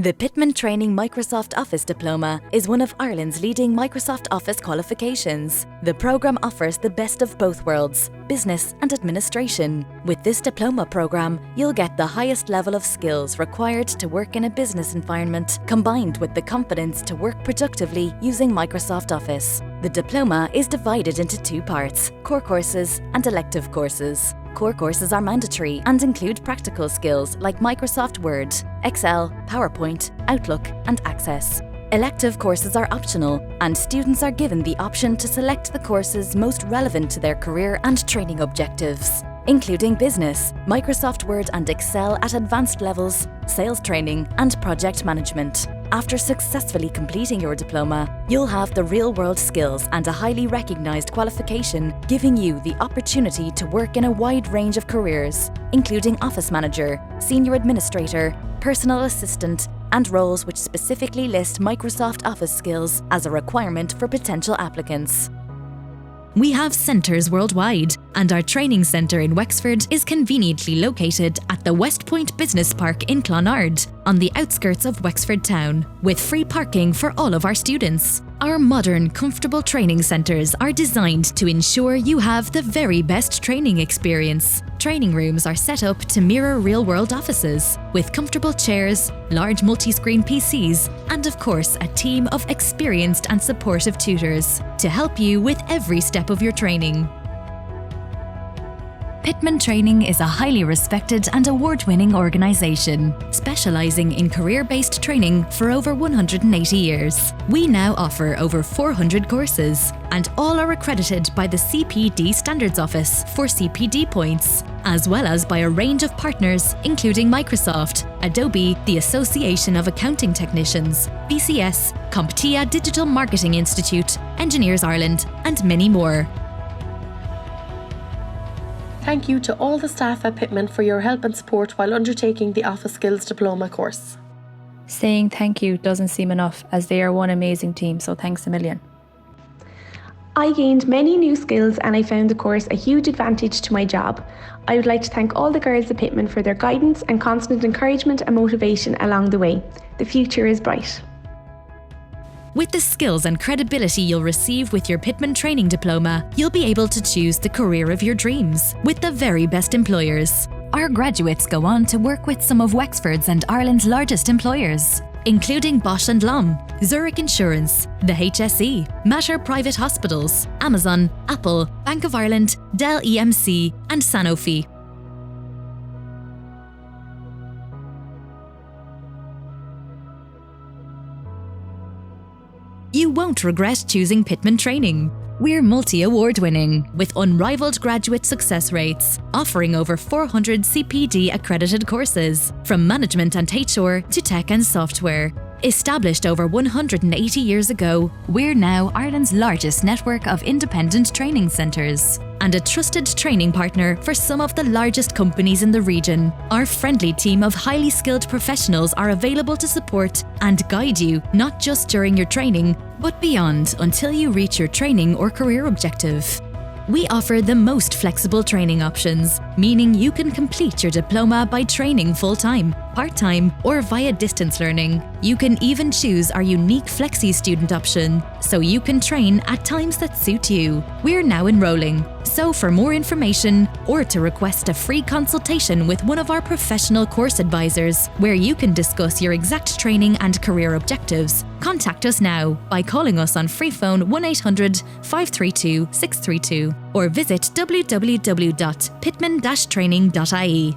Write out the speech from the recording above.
The Pitman Training Microsoft Office Diploma is one of Ireland's leading Microsoft Office qualifications. The programme offers the best of both worlds, business and administration. With this diploma programme, you'll get the highest level of skills required to work in a business environment, combined with the confidence to work productively using Microsoft Office. The diploma is divided into two parts: core courses and elective courses. Core courses are mandatory and include practical skills like Microsoft Word, Excel, PowerPoint, Outlook, and Access. Elective courses are optional, and students are given the option to select the courses most relevant to their career and training objectives, including business, Microsoft Word and Excel at advanced levels, sales training, and project management. After successfully completing your diploma, you'll have the real-world skills and a highly recognised qualification, giving you the opportunity to work in a wide range of careers, including office manager, senior administrator, personal assistant, and roles which specifically list Microsoft Office skills as a requirement for potential applicants. We have centres worldwide, and our training centre in Wexford is conveniently located at the West Point Business Park in Clonard, on the outskirts of Wexford town, with free parking for all of our students. Our modern, comfortable training centres are designed to ensure you have the very best training experience. Training rooms are set up to mirror real-world offices, with comfortable chairs, large multi-screen PCs, and of course a team of experienced and supportive tutors to help you with every step of your training. Pitman Training is a highly respected and award-winning organisation, specialising in career-based training for over 180 years. We now offer over 400 courses, and all are accredited by the CPD Standards Office for CPD points, as well as by a range of partners including Microsoft, Adobe, the Association of Accounting Technicians, BCS, CompTIA Digital Marketing Institute, Engineers Ireland, and many more. Thank you to all the staff at Pitman for your help and support while undertaking the Office Skills Diploma course. Saying thank you doesn't seem enough, as they are one amazing team, so thanks a million. I gained many new skills and I found the course a huge advantage to my job. I would like to thank all the girls at Pitman for their guidance and constant encouragement and motivation along the way. The future is bright. With the skills and credibility you'll receive with your Pitman Training Diploma, you'll be able to choose the career of your dreams with the very best employers. Our graduates go on to work with some of Wexford's and Ireland's largest employers, including Bosch & Lomb, Zurich Insurance, the HSE, Mater Private Hospitals, Amazon, Apple, Bank of Ireland, Dell EMC, and Sanofi. You won't regret choosing Pitman Training. We're multi-award winning, with unrivaled graduate success rates, offering over 400 CPD accredited courses, from management and HR to tech and software. Established over 180 years ago, we're now Ireland's largest network of independent training centres and a trusted training partner for some of the largest companies in the region. Our friendly team of highly skilled professionals are available to support and guide you, not just during your training, but beyond, until you reach your training or career objective. We offer the most flexible training options, meaning you can complete your diploma by training full-time, part-time, or via distance learning. You can even choose our unique Flexi student option, so you can train at times that suit you. We're now enrolling, so for more information or to request a free consultation with one of our professional course advisors, where you can discuss your exact training and career objectives, contact us now by calling us on free phone 1800 532 632 or visit www.pitman-training.ie.